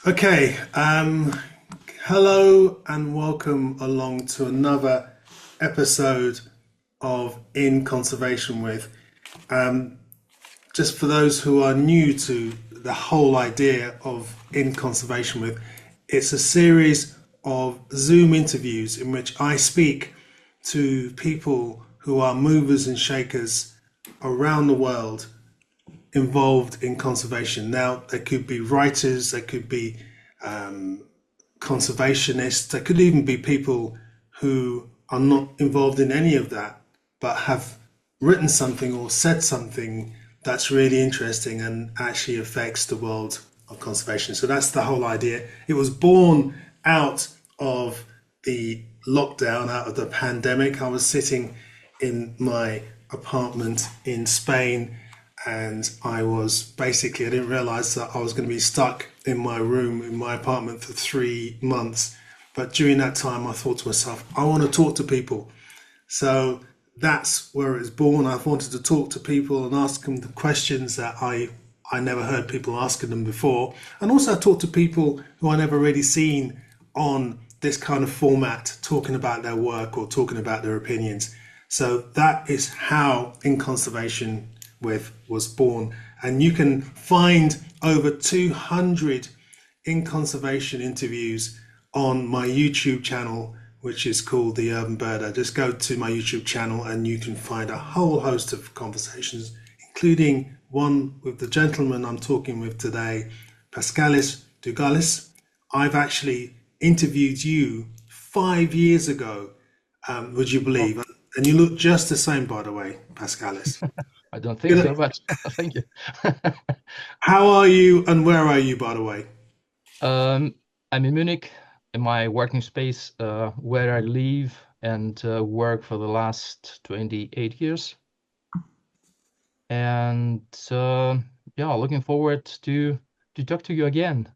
Okay, hello and welcome along to another episode of In Conservation with. Just for those who are new to the whole idea of In Conservation with, it's a series of Zoom interviews in which I speak to people who are movers and shakers around the world involved in conservation. Now, they could be writers, they could be conservationists, there could even be people who are not involved in any of that, but have written something or said something that's really interesting and actually affects the world of conservation. So that's the whole idea. It was born out of the lockdown, out of the pandemic. I was sitting in my apartment in Spain and I didn't realize that I was going to be stuck in my room, in my apartment for 3 months. But during that time, I thought to myself, I want to talk to people. So that's where it was born. I wanted to talk to people and ask them the questions that I never heard people asking them before. And also talk to people who I never really seen on this kind of format, talking about their work or talking about their opinions. So that is how In Conservation with was born. And you can find over 200 In Conservation interviews on my YouTube channel, which is called The Urban Birder. Just go to my YouTube channel and you can find a whole host of conversations, including one with the gentleman I'm talking with today, Paschalis Dougalis. I've actually interviewed you 5 years ago, would you Oh, believe? And you look just the same, by the way, Paschalis. I don't think so, but thank you. How are you and where are you, by the way? Um, I'm in Munich in my working space, where I live and work for the last 28 years. And yeah, looking forward to talk to you again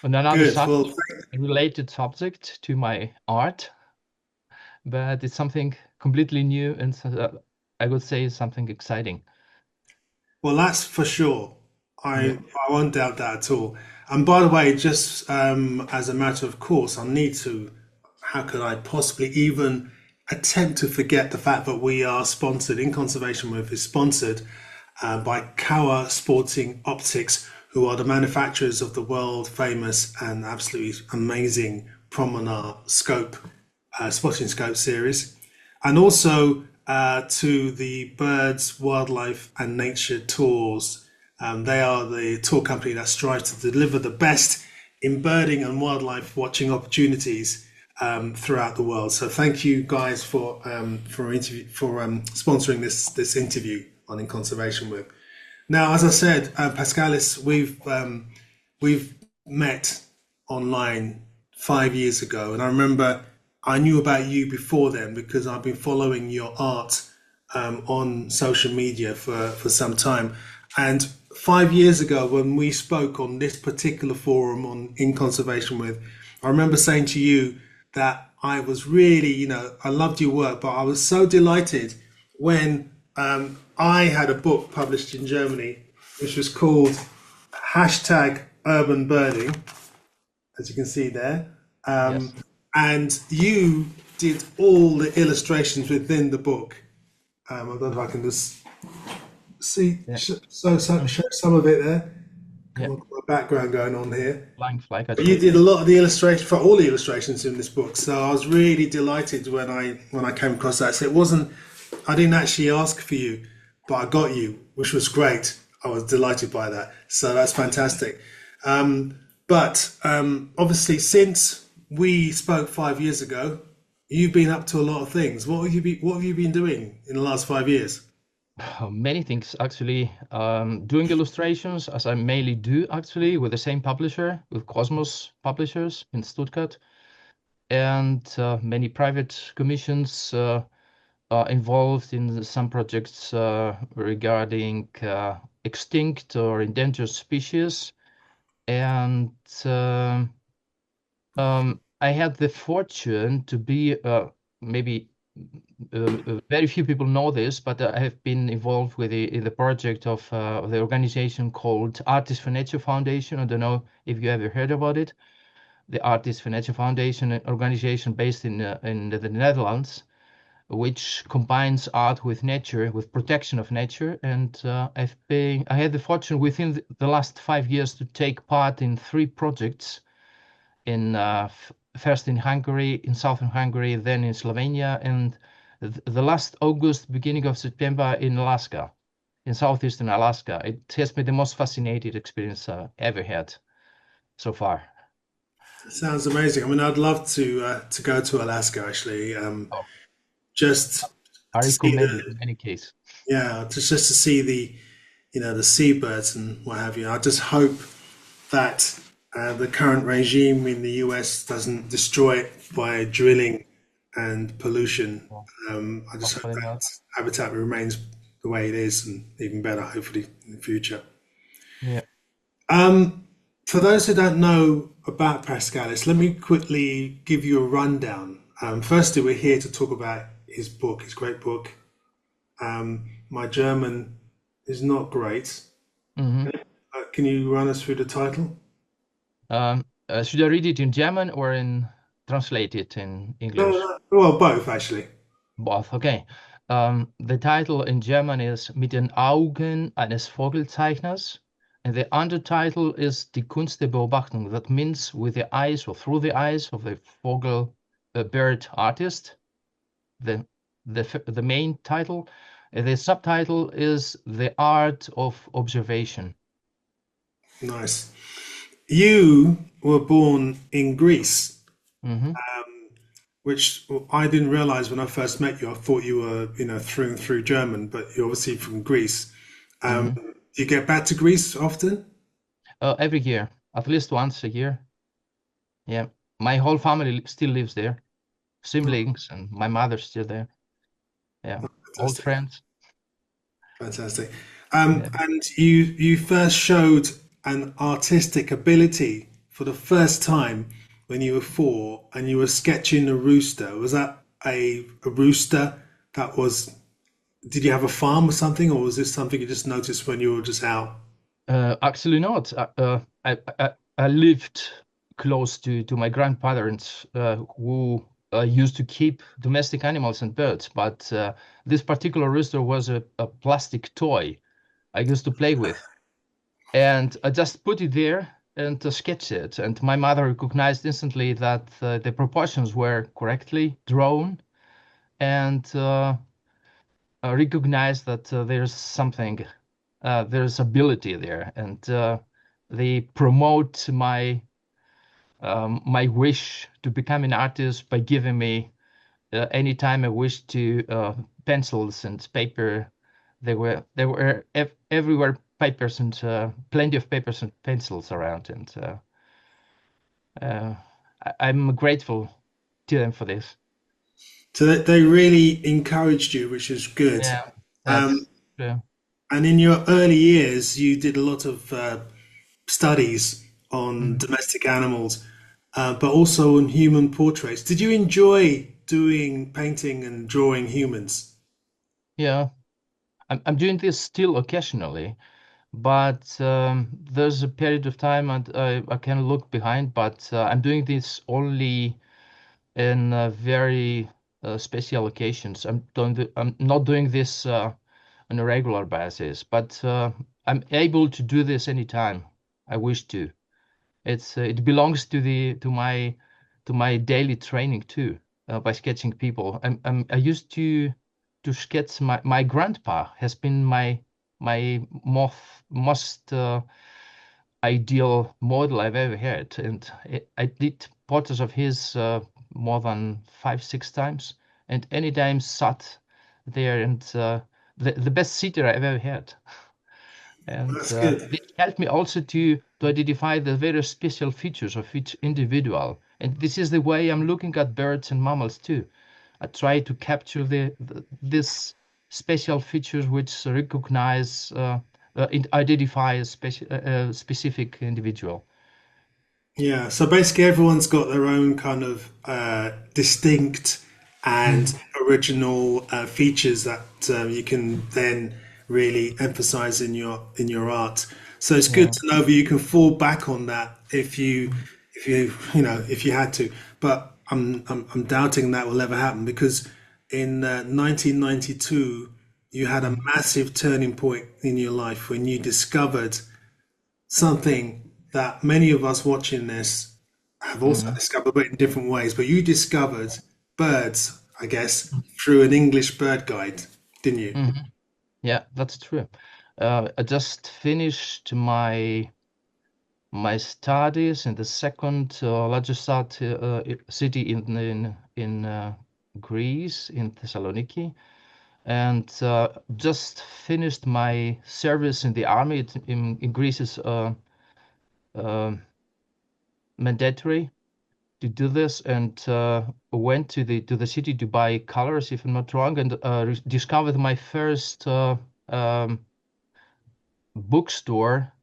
on another Good. Well, subject, a related subject to my art, but it's something completely new and I would say something exciting. that's for sure. Yeah. I won't doubt that at all. And by the way, just as a matter of course, I need to. How could I possibly even attempt to forget the fact that we are sponsored? In Conservation with is sponsored by Kawa Sporting Optics, who are the manufacturers of the world famous and absolutely amazing Promenade Scope, spotting scope series, and also to the Birds, Wildlife and Nature Tours. They are the tour company that strives to deliver the best in birding and wildlife watching opportunities throughout the world. So thank you guys for sponsoring this interview on In Conservation with. Now, as I said, Pascalis, we've met online 5 years ago, and I remember I knew about you before then because I've been following your art on social media for some time. And 5 years ago, when we spoke on this particular forum on In Conservation with, I remember saying to you that I was really, I loved your work, but I was so delighted when I had a book published in Germany, which was called hashtag Urban Birding, as you can see there. Yes. And you did all the illustrations within the book. I don't know if I can just Yeah. show some of it there. Yeah. Come on, my background going on here. Flying flag. But you did a lot of the illustration for all the illustrations in this book, so I was really delighted when I came across that. So it wasn't, I didn't actually ask for you, but I got you, which was great. I was delighted by that. So that's fantastic. But obviously, since we spoke 5 years ago, you've been up to a lot of things. What have you been doing in the last 5 years? Many things actually. Doing illustrations as I mainly do actually with the same publisher, with Cosmos Publishers in Stuttgart, and many private commissions involved in some projects regarding extinct or endangered species. And I had the fortune to be maybe very few people know this, but I have been involved with in the project of the organization called Artists for Nature Foundation. I don't know if you ever heard about it. The Artists for Nature Foundation, an organization based in the Netherlands, which combines art with nature, with protection of nature. And I had the fortune within the last 5 years to take part in 3 projects in first in Hungary, in southern Hungary, then in Slovenia, and the last August, beginning of September in Alaska, in southeastern Alaska. It has been the most fascinating experience I ever had so far. Sounds amazing. I mean, I'd love to go to Alaska actually. Oh, Just I to see recommend it the in any case. yeah, just to see the the seabirds and what have you. I just hope that the current regime in the US doesn't destroy it by drilling and pollution. Well, I just hope hopefully not. that habitat remains the way it is and even better, hopefully, in the future. Yeah. Um, for those who don't know about Pascalis, let me quickly give you a rundown. Firstly, we're here to talk about his book, his great book. My German is not great. Hmm. Can you run us through the title? Should I read it in German or in translate it in English? Well, both actually. Both, okay. The title in German is Mit den Augen eines Vogelzeichners, and the undertitle is Die Kunst der Beobachtung. That means with the eyes or through the eyes of the Vogel bird artist. The the main title. The subtitle is The Art of Observation. Nice. You were born in Greece, Hmm. which I didn't realize when I first met you. I thought you were, through and through German, but you're obviously from Greece. Hmm. Do you get back to Greece often? Every year, at least once a year. Yeah, my whole family still lives there. Siblings and my mother's still there. Yeah, old Fantastic. friends. Fantastic. Yeah. And you first showed an artistic ability for the first time when you were 4, and you were sketching a rooster. Was that a rooster that was? Did you have a farm or something, or was this something you just noticed when you were just out? Actually not. I lived close to my grandparents who used to keep domestic animals and birds, but this particular rooster was a plastic toy I used to play with. And I just put it there and sketched it. And my mother recognized instantly that the proportions were correctly drawn and recognized that there's something, there's ability there. And they promote my wish to become an artist by giving me anytime I wish to pencils and paper. There were everywhere papers and plenty of papers and pencils around, and I'm grateful to them for this. So they really encouraged you, which is good. Yeah, Um, that's uh, and in your early years, you did a lot of studies on mhm. domestic animals, but also on human portraits. Did you enjoy doing painting and drawing humans? Yeah. I'm doing this still occasionally, but there's a period of time and I can look behind, but I'm doing this only in very special occasions. I'm not doing this on a regular basis, but I'm able to do this anytime I wish to. It belongs to my daily training too, by sketching people. I used to sketch my grandpa has been my most ideal model I've ever had, and I did portraits of his more than 5 6 times, and anytime sat there and the best sitter I've ever had. And That's good. this helped me also to identify the very special features of each individual. And this is the way I'm looking at birds and mammals too. I try to capture this special features which recognize, identify a specific individual. Yeah, so basically everyone's got their own kind of distinct and Mhm. original features that you can then really emphasize in your art. So it's good Yeah. to know that you can fall back on that if you know if you had to. But I'm doubting that will ever happen because in 1992 you had a Mhm. massive turning point in your life when you discovered something that many of us watching this have also Mhm. discovered, but in different ways. But you discovered birds, I guess, through an English bird guide, didn't you? Mhm. Yeah, that's true. I just finished my studies in the second largest city in Greece, in Thessaloniki, and just finished my service in the army. In Greece is uh, mandatory to do this, and went to the city to buy colors, if I'm not wrong, and discovered my first um, bookstore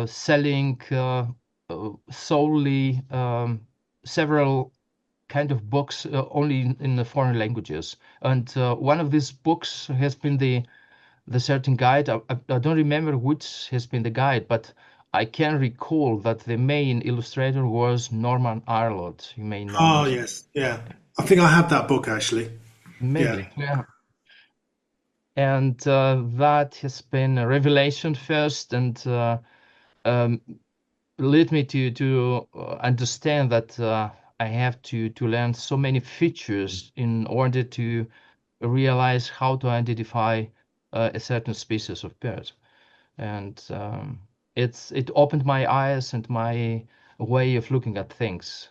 selling solely several kind of books only in the foreign languages. And one of these books has been the certain guide. I don't remember which has been the guide, but I can recall that the main illustrator was Norman Arlott. You may know Oh him. yes, yeah. I think I have that book actually. Yeah. Maybe, yeah. And that has been a revelation first, and um, led me to understand that I have to learn so many features in order to realize how to identify a certain species of bird. And it opened my eyes and my way of looking at things.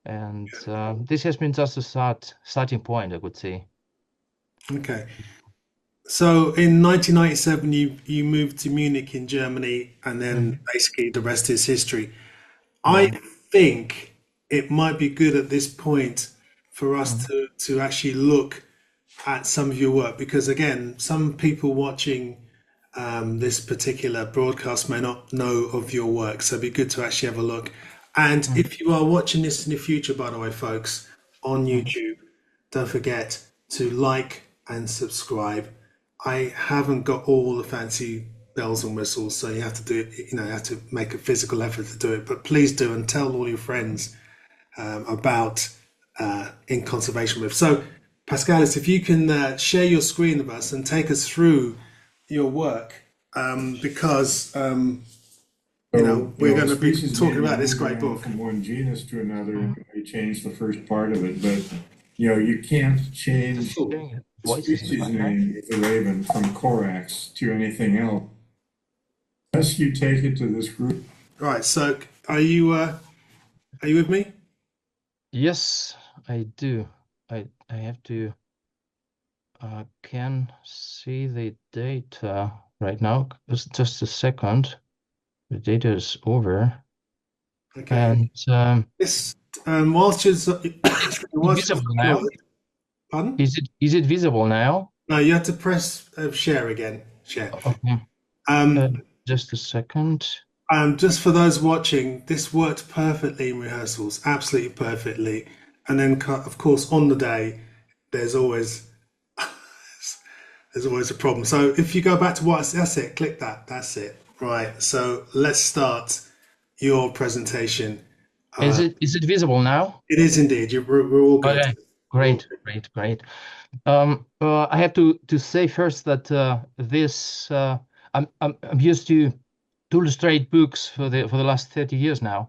And this has been just a starting point, I would say. Okay. So in 1997, you moved to Munich in Germany, and then Mhm. basically the rest is history. I Yeah. think it might be good at this point for us Mhm. to actually look at some of your work because again, some people watching this particular broadcast may not know of your work, so it'd be good to actually have a look. And Mhm. if you are watching this in the future, by the way, folks, on Mhm. YouTube, don't forget to like and subscribe. I haven't got all the fancy bells and whistles, so you have to do it, you know, you have to make a physical effort to do it. But please do and tell all your friends about in conservation with. So, Pascalis, if you can share your screen with us and take us through your work, because you know So, we're going a to be species may talking be about this moved great around book. from one genus to another, and Mhm. you may change the first part of it, but you can't change Just hearing the voices in the species background. name of the raven from Corax to anything else. Unless you take it to this group. Right. So, are you with me? Yes, I do. I have to can see the data right now. Just a second. The data is over. Okay. And This whilst you're it whilst visible you're now? pardon? Is it visible now? No, you have to press share again. Share. Okay. Uh, Um, just a second. Just for those watching, this worked perfectly in rehearsals, absolutely perfectly. And then, of course, on the day, there's always there's always a problem. So if you go back to what that's it, click that. That's it. Right. So let's start your presentation. Is it visible now? It is indeed. We're all good. Okay. We're all Great, great, great. I have to say first that this I'm used to illustrate books for the last 30 years now,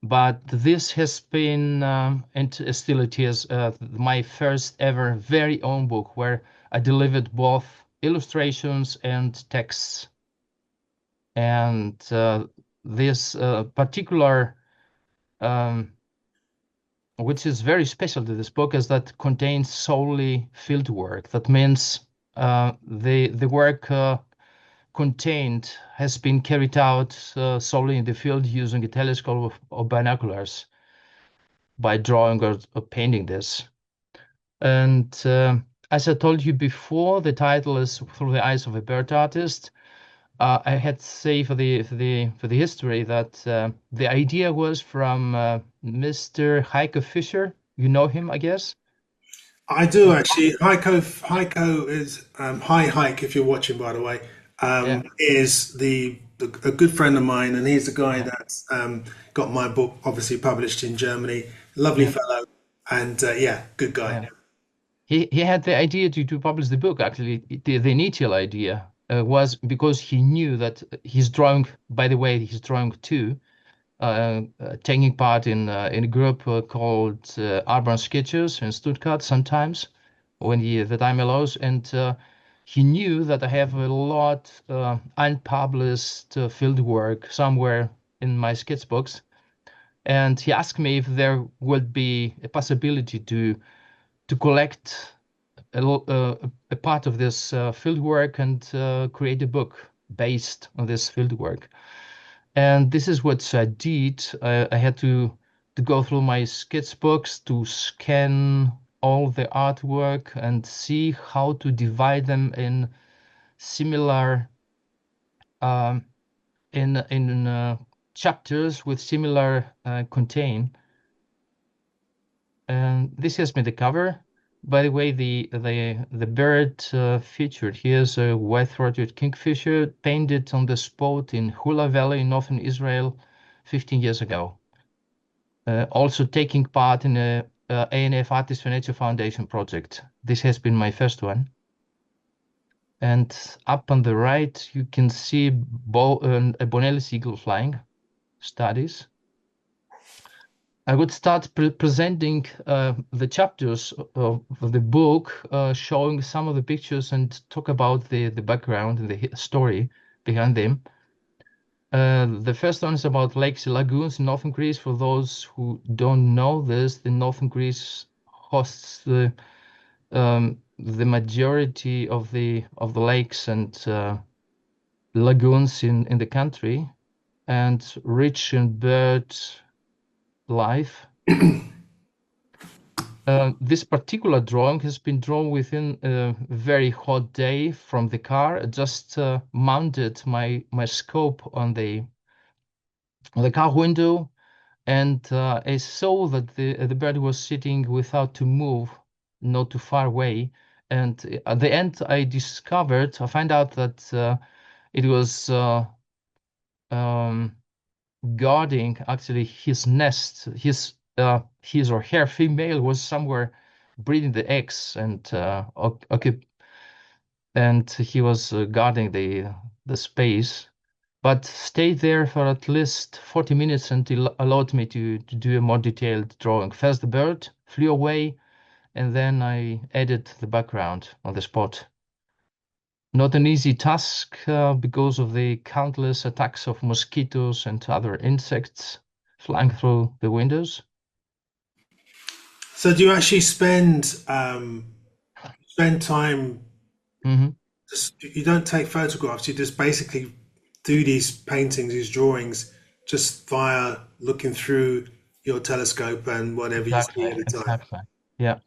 but this has been and still it is my first ever very own book where I delivered both illustrations and texts, and this particular um, which is very special to this book is that contains solely field work. That means the work contained has been carried out solely in the field using a telescope or binoculars by drawing or painting this. And as I told you before, the title is Through the Eyes of a Bird Artist. I had to say for the history that the idea was from Mr. Heike Fischer. You know him, I guess. I do actually. Heiko is High Hike. If you're watching, by the way, Yeah, is a good friend of mine, and he's the guy yeah, that's got my book obviously published in Germany. Lovely yeah, fellow, and yeah, good guy. yeah. He had the idea to publish the book. Actually, the initial idea was because he knew that he's drawing. By the way, he's drawing too. Taking part in a group called Urban Sketches in Stuttgart sometimes when the time allows, and he knew that I have a lot unpublished field work somewhere in my sketchbooks, and he asked me if there would be a possibility to collect a part of this field work and create a book based on this field work. And this is what I did. I had to go through my sketchbooks to scan all the artwork and see how to divide them in similar um, in chapters with similar contain. And this has been the cover. By the way, the bird featured here is a white-throated kingfisher painted on the spot in Hula Valley in northern Israel 15 years ago. Also taking part in a ANF Artists for Nature Foundation project. This has been my first one. And up on the right, you can see a Bonelli eagle flying studies. I would start presenting the chapters of the book, showing some of the pictures and talk about the background and the story behind them. The first one is about lakes and lagoons in northern Greece. For those who don't know this, the northern Greece hosts the majority of the lakes and lagoons in the country, and rich in bird life. This particular drawing has been drawn within a very hot day from the car. I just mounted my scope on the car window, and I saw that the bird was sitting without to move, not too far away. And at the end, I found out that it was um, guarding actually his nest. His or her female was somewhere breeding the eggs, and and he was guarding the space, but stayed there for at least 40 minutes until allowed me to do a more detailed drawing. First, the bird flew away, and then I added the background on the spot. Not an easy task because of the countless attacks of mosquitoes and other insects flying through the windows. So do you actually spend time? Hmm. Just you don't take photographs. You just basically do these paintings, these drawings, just via looking through your telescope and whatever you see Exactly, at the time. exactly. Yeah.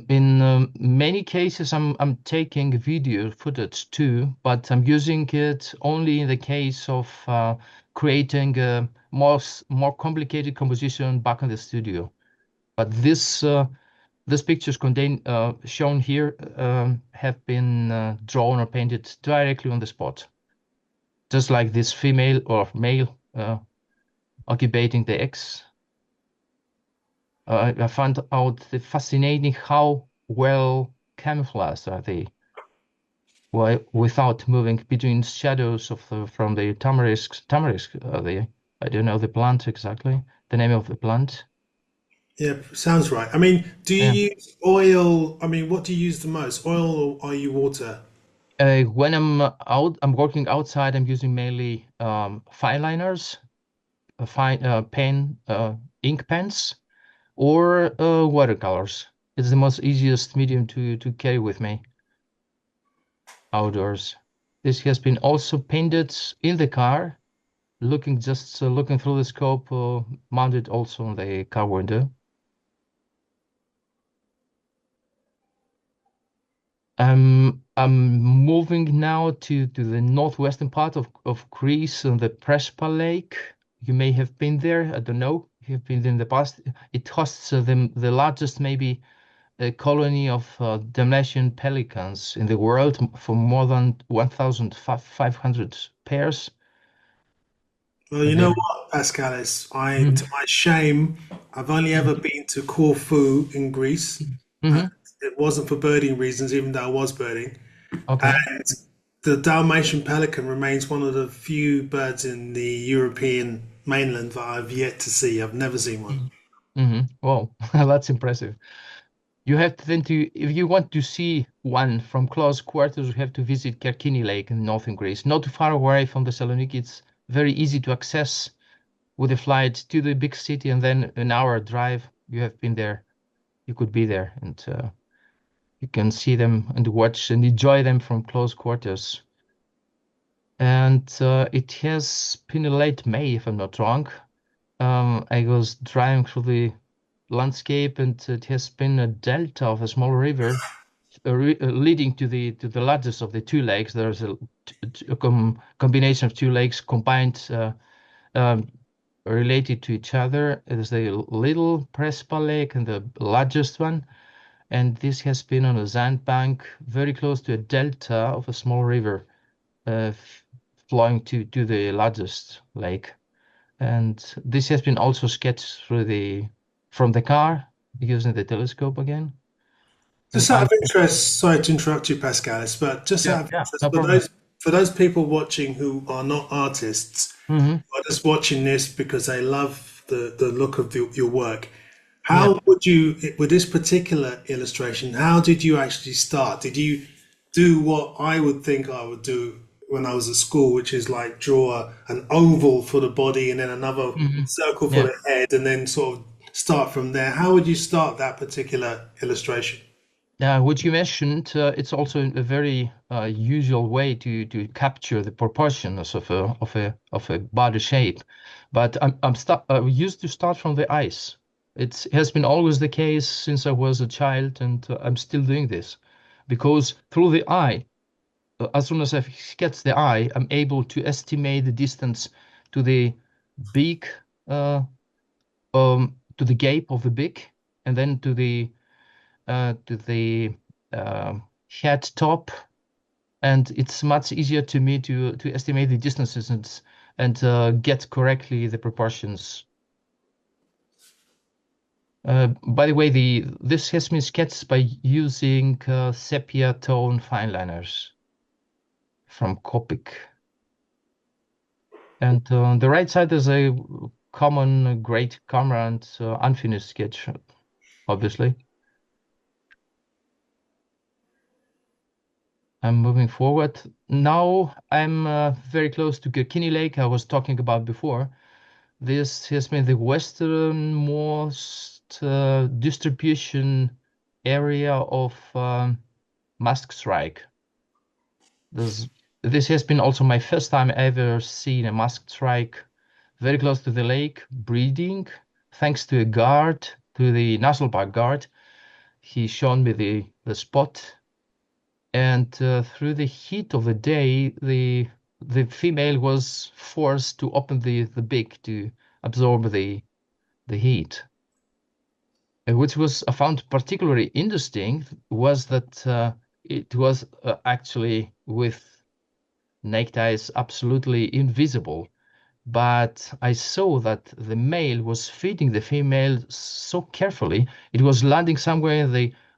In many cases, I'm taking video footage too, but I'm using it only in the case of creating a more complicated composition back in the studio. But these pictures shown here have been drawn or painted directly on the spot, just like this female or male occupating the eggs. I found out fascinating how well camouflaged are they, without moving between shadows from the tamarisk. Tamarisk are they? I don't know the plant exactly, the name of the plant. Yeah, sounds right. I mean, do Yeah. you use oil? I mean, what do you use the most, oil or are you water? When I'm working outside, I'm using mainly fine liners, fine pen, ink pens, or watercolors. It's the most easiest medium to carry with me outdoors. This has been also painted in the car, looking through the scope, mounted also on the car window. I'm moving now to the northwestern part of Greece on the Prespa Lake. You may have been there. I don't know if you've been in the past. It hosts the largest maybe a colony of Dalmatian pelicans in the world for more than 1,500 pairs. Well, you know what, Pascalis? To my shame, I've only ever been to Corfu in Greece. Mm-hmm. It wasn't for birding reasons, even though I was birding. Okay. And the Dalmatian pelican remains one of the few birds in the European mainland that I've yet to see. I've never seen one. Mm-hmm. Wow, that's impressive. You have to then if you want to see one from close quarters, you have to visit Kerkini Lake in northern Greece, not too far away from Thessaloniki. It's very easy to access with a flight to the big city, and then an hour drive. You have been there. You could be there, and you can see them and watch and enjoy them from close quarters. And it has been a late May, if I'm not wrong. I was driving through the landscape, and it has been a delta of a small river leading to the largest of the two lakes. There's a combination of two lakes combined, um, related to each other. There's the little Prespa Lake and the largest one, and this has been on a sandbank very close to a delta of a small river, flowing to the largest lake. And this has been also sketched from the car using the telescope again. And Just out of interest, sorry to interrupt you, Pascalis, but just out of interest, no problem. for those people watching who are not artists, Mm-hmm. are just watching this because they love the look of your work, Yeah. how would you, with this particular illustration, how did you actually start? Did you do what I would think I would do when I was at school, which is like draw an oval for the body and then another Mm-hmm. circle for Yeah. the head, and then sort of start from there? How would you start that particular illustration? What you mentioned, it's also a very usual way to capture the proportions of a body shape. But I used to start from the eyes. It has been always the case since I was a child, and I'm still doing this, because through the eye, as soon as I sketch the eye, I'm able to estimate the distance to the beak, to the gape of the beak, and then to the head top, and it's much easier to me to estimate the distances and get correctly the proportions. By the way, this has been sketched by using sepia tone fine liners from Copic. And on the right side is a common great camera and unfinished sketch, obviously. I'm moving forward. Now I'm very close to Kirkini Lake I was talking about before. This has been the westernmost distribution area of mask strike. This has been also my first time ever seeing a mask strike very close to the lake, breeding, thanks to a guard, to the national park guard. He showed me the spot. And through the heat of the day, the female was forced to open the beak to absorb the heat. Which was I found particularly interesting was that it was actually with naked eyes absolutely invisible. But I saw that the male was feeding the female so carefully. It was landing somewhere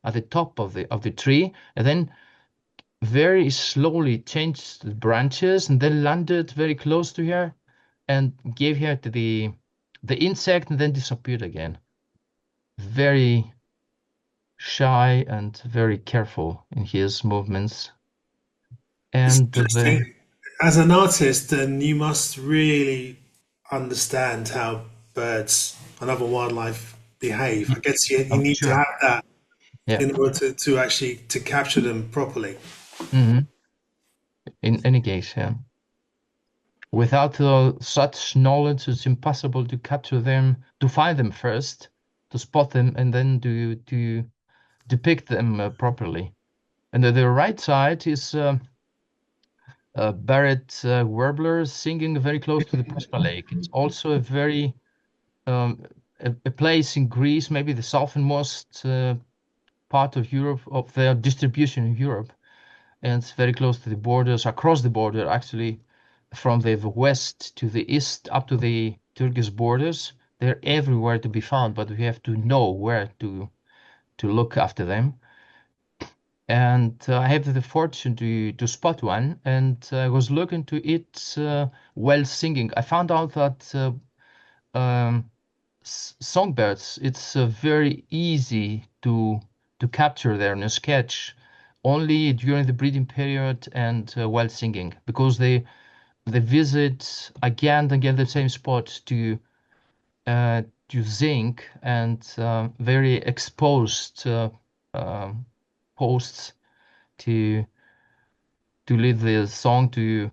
at the top of the tree, and then very slowly changed the branches, and then landed very close to her and gave her to the insect, and then disappeared again. Very shy and very careful in his movements. It's And interesting. As an artist, then you must really understand how birds and other wildlife behave. I guess you need to sure, have that yeah. in order to actually to capture them properly. Hmm. In any case, yeah. Without such knowledge, it's impossible to capture them, to find them first, to spot them, and then to depict them properly. And the right side is Barrett warbler singing very close to the Prespa Lake. It's also a very a place in Greece, maybe the southernmost part of Europe, of their distribution in Europe, and it's very close to the borders, across the border actually, from the west to the east up to the Turkish borders. They're everywhere to be found, but we have to know where to look after them. And I have the fortune to spot one, and I was looking to it while singing. I found out that songbirds, it's very easy to capture there in a sketch only during the breeding period and while singing, because they visit again and again the same spot to sing, and very exposed posts to lead the song to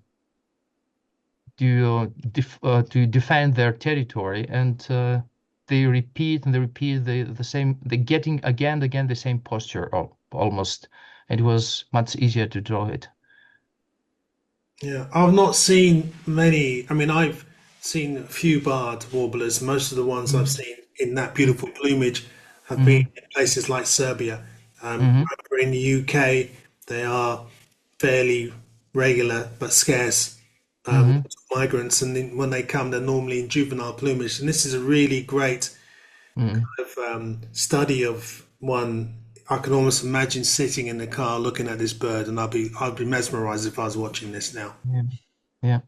defend their territory, and they repeat and they repeat the same. They're getting again and again the same posture, almost, and it was much easier to draw it. Yeah, I've not seen many. I mean, I've seen a few barred warblers. Most of the ones I've seen in that beautiful plumage have been in places like Serbia. Mm-hmm. Over in the UK, they are fairly regular but scarce Mm-hmm. migrants, and then when they come, they're normally in juvenile plumage. And this is a really great Mm-hmm. study of one. I can almost imagine sitting in the car looking at this bird, and I'd be mesmerized if I was watching this now. Yeah. Yeah.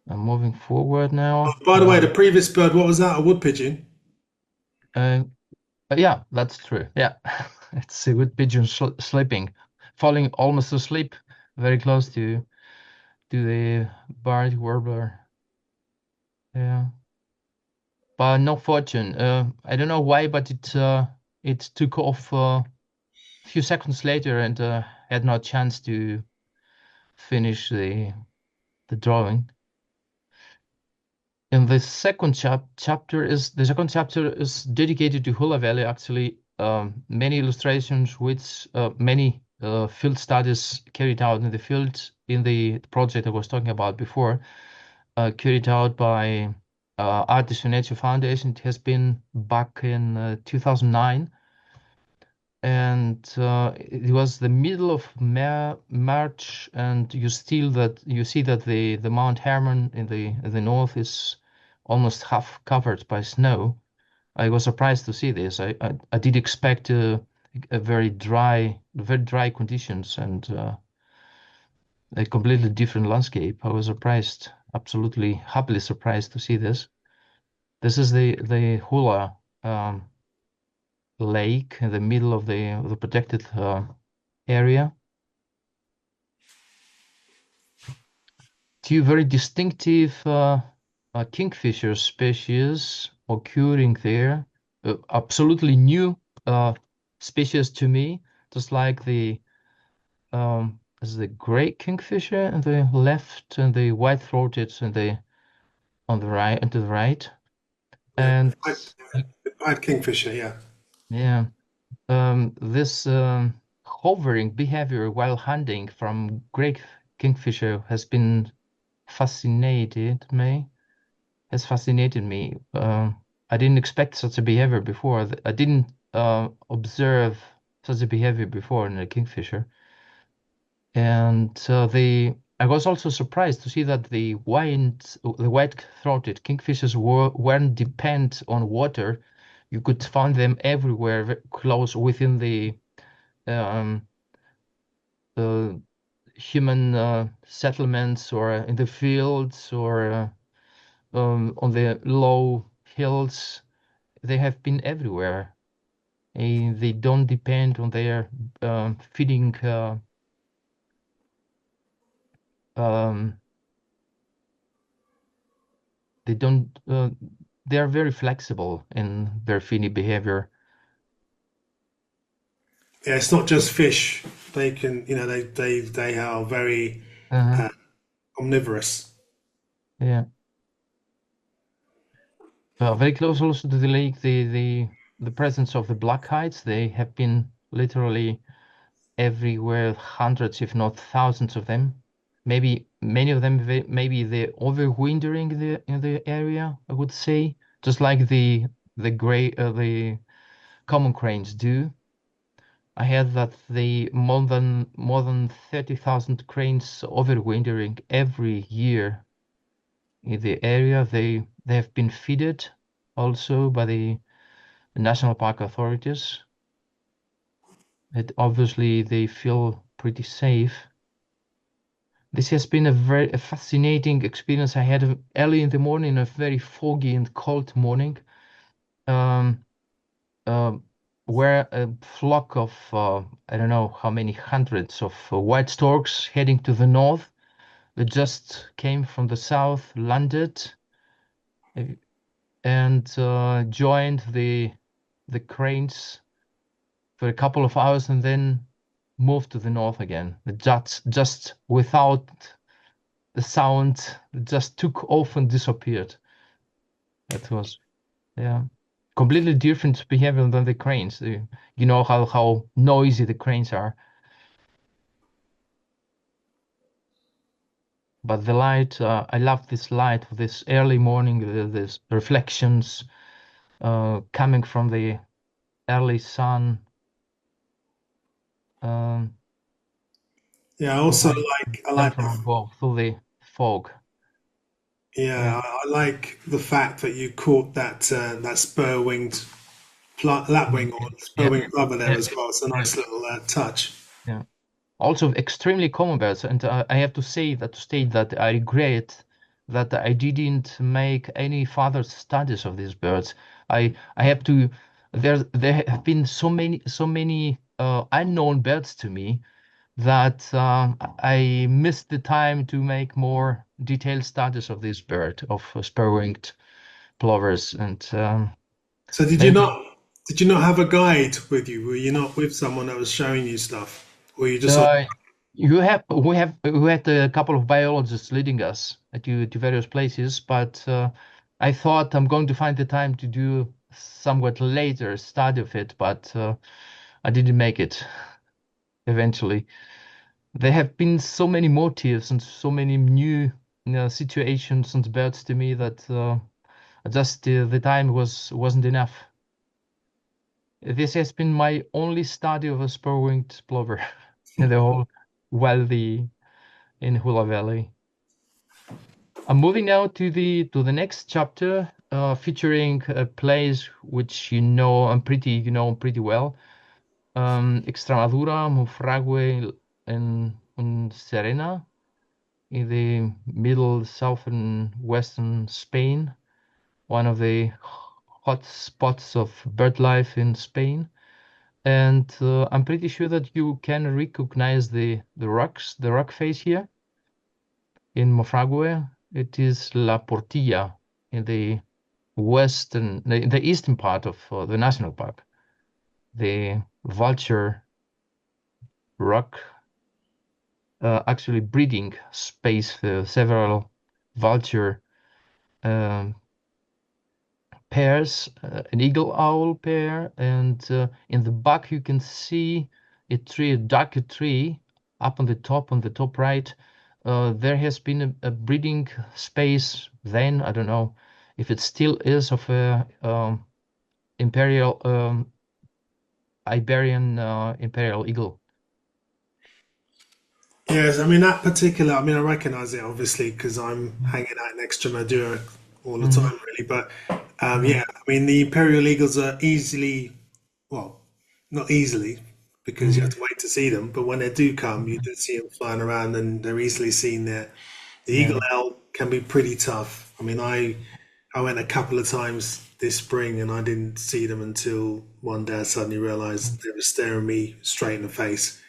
I'm moving forward now. By the way, the previous bird, what was that? A wood pigeon? Yeah, that's true. Yeah, it's a wood pigeon sleeping, falling almost asleep, very close to the barred warbler. Yeah, but no fortune. I don't know why, but it took off a few seconds later, and had no chance to finish the drawing. And the second chapter is dedicated to Hula Valley. Actually, many illustrations with many field studies carried out in the field in the project I was talking about before, carried out by Artists for Nature Foundation. It has been back in 2009, and it was the middle of March, and you see that the Mount Hermon in the north is almost half covered by snow. I was surprised to see this. I did expect a very dry conditions, and a completely different landscape. I was surprised, absolutely happily surprised to see this. This is the Hula lake in the middle of the protected area. Two very distinctive kingfisher species occurring there. Absolutely new species to me, just like the gray kingfisher on the left and the white-throated on the right and to the right. Yeah, And I'd kingfisher. Yeah, yeah, this hovering behavior while hunting from gray kingfisher has fascinated me. I didn't expect such a behavior before. I didn't observe such a behavior before in a kingfisher. And I was also surprised to see that the white-throated kingfishers weren't dependent on water. You could find them everywhere, close within the um, human settlements, or in the fields, or on the low hills. They have been everywhere. They don't depend on their feeding. Um, they don't. They are very flexible in their feeding behavior. yeah. It's not just fish. They can, they are very Uh-huh. omnivorous. Yeah. Very close also to the lake. The presence of the black-hides. They have been literally everywhere, hundreds, if not thousands of them. Maybe many of them, maybe they're overwintering in the area, I would say. Just like the common cranes do. I heard that more than 30,000 cranes overwintering every year in the area. They have been feeded also by the national park authorities. Obviously they feel pretty safe. This has been a very fascinating experience. I had early in the morning, a very foggy and cold morning, um, uh, where a flock of I don't know how many hundreds of white storks heading to the north that just came from the south landed uh, and joined the cranes for a couple of hours and then moved to the north again. The just without the sound, just took off and disappeared. That was, yeah, completely different behavior than the cranes. You know how noisy the cranes are. But the light, I love this light, this early morning, these reflections coming from the early sun. Um, Yeah, I also light I come like from above through the fog. yeah, I like the fact that you caught that spur-winged lapwing or Yeah, spur-winged plover there yeah, as well. It's a yeah, nice little touch. yeah. Also extremely common birds, and I have to state that I regret that I didn't make any further studies of these birds. I have to. There have been so many unknown birds to me that I missed the time to make more detailed studies of this bird, of spur-winged plovers, and So maybe. did you not have a guide with you? Were you not with someone that was showing you stuff? Or you just sort Uh, we had a couple of biologists leading us to various places, but I thought I'm going to find the time to do somewhat later study of it, but I didn't make it eventually. There have been so many motifs and so many new situations and birds to me that just the time wasn't enough. This has been my only study of a spur-winged plover in the whole valley in Hula Valley. I'm moving now to the next chapter, featuring a place which you know pretty well. Extremadura, Monfragüe, and Serena in the middle, southern, western Spain, one of the hot spots of bird life in Spain. And I'm pretty sure that you can recognize the rock face here in Monfragüe. It is La Portilla in the eastern part of the national park. The vulture rock, actually breeding space for several vulture um, pairs, an eagle owl pair, and in the back you can see a darker tree up on the top right. There has been a breeding space then. I don't know if it still is of a imperial Iberian imperial eagle. Yes, I mean that particular. I mean, I recognize it obviously because I'm hanging out in Extremadura all the Mhm, time, really. But mhm, yeah, I mean the imperial eagles are easily, well, not easily because you have mhm, to wait to see them. But when they do come, you mhm. do see them flying around, and they're easily seen there. The eagle Yeah. owl can be pretty tough. I mean, I went a couple of times this spring, and I didn't see them until one day I suddenly realized they were staring me straight in the face.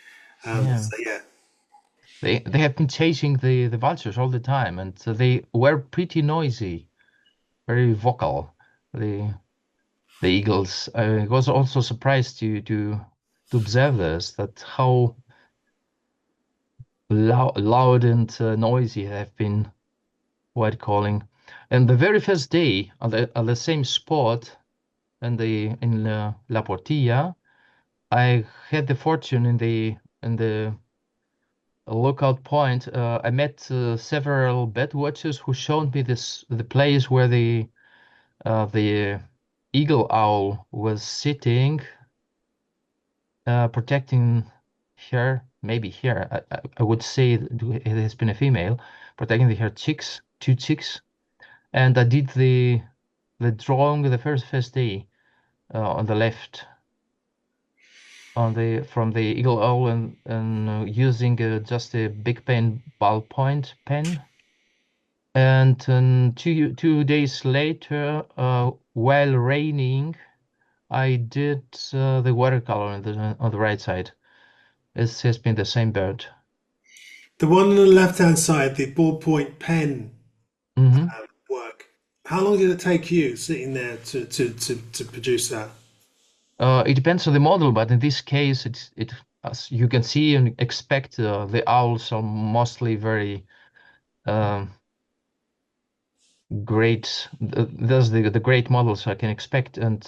Yeah. So yeah. They have been chasing the vultures all the time, and they were pretty noisy, very vocal. The the eagles. I was also surprised to observe this, that how loud and noisy they have been white calling. And the very first day on the same spot in La Portilla, I had the fortune in the lookout point. I met several bird watchers who showed me the place where the eagle owl was sitting, protecting her, maybe here, I would say it has been a female, protecting her chicks, two chicks. And I did the drawing the first day on the left, from the eagle owl, and using just a big pen ballpoint pen. And 2 days later, while raining, I did the watercolor on the right side. It has been the same bird. The one on the left-hand side, the ballpoint pen Hmm. work. How long did it take you sitting there to produce that? It depends on the model, but in this case, as you can see and expect, the owls are mostly very um, great. There's the great models I can expect, and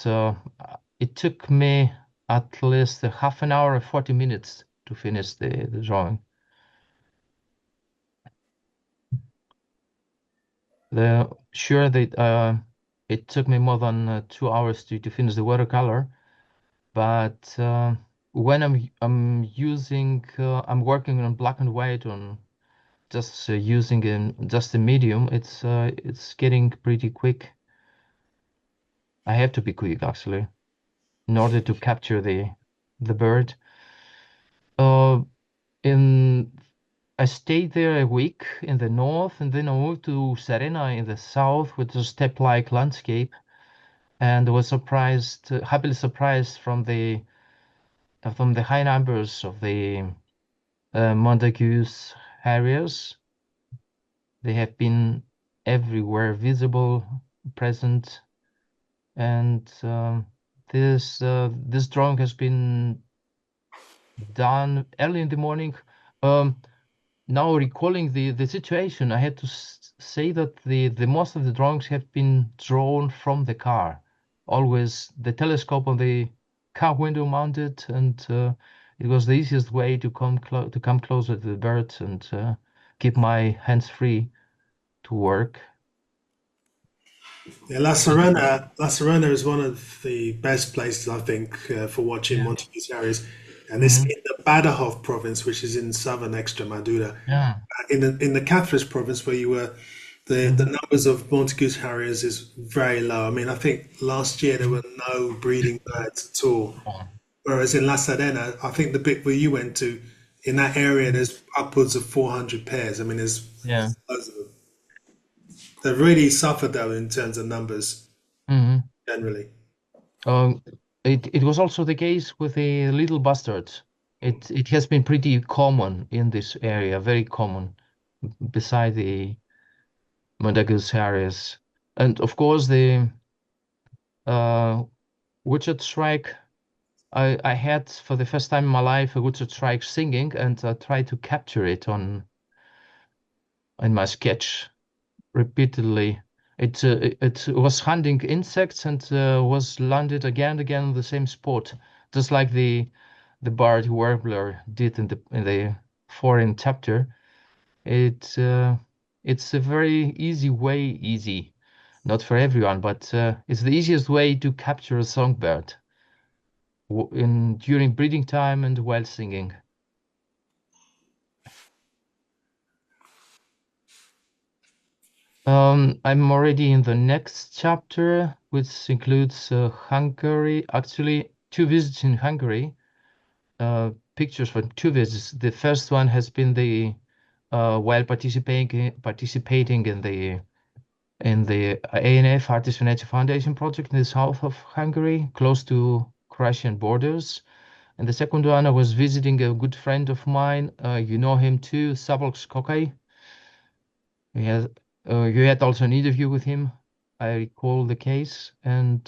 it took me at least a half an hour or 40 minutes to finish the drawing. Sure that it took me more than 2 hours to finish the watercolor, but when I'm working on black and white, on just using just a medium, it's getting pretty quick. I have to be quick actually in order to capture the bird. Uh, in I stayed there a week in the north, and then I moved to Serena in the south, with a steppe-like landscape, and was happily surprised from the high numbers of the Montagu's harriers. They have been everywhere, visible, present, and this drawing has been done early in the morning. Now recalling the situation, I had to say that the most of the drawings have been drawn from the car. Always the telescope on the car window mounted, and it was the easiest way to come closer to the birds and keep my hands free to work. Yeah, La Serena is one of the best places I think for watching Yeah. Montagu's harriers, and this Mhm. in the Badajoz province, which is in southern Extremadura. Yeah. In the Cáceres province, where you were, the Mhm. numbers of Montagu's harriers is very low. I mean, I think last year there were no breeding birds at all. Oh. Whereas in La Serena, I think the bit where you went to, in that area, there's upwards of 400 pairs. I mean, there's Yeah. loads of them. They've really suffered though in terms of numbers Mhm. generally. Um, it was also the case with the little bastards. It has been pretty common in this area, very common, beside the Montagu's harriers, and of course the uh, woodchuck shrike. I had for the first time in my life a woodchuck shrike singing, and I tried to capture it on in my sketch repeatedly. It was hunting insects, and was landed again and again on the same spot, just like the bird warbler did in the foreign chapter. It it's a very easy, not for everyone, but it's the easiest way to capture a songbird during breeding time and while singing. I'm already in the next chapter, which includes Hungary. Actually, two visits in Hungary. Pictures from two visits. The first one has been the while participating in the ANF Artist for Nature Foundation project in the south of Hungary, close to Croatian borders. And the second one, I was visiting a good friend of mine. You know him too, Szabolcs Skokai. We had you had also an interview with him. I recall the case, and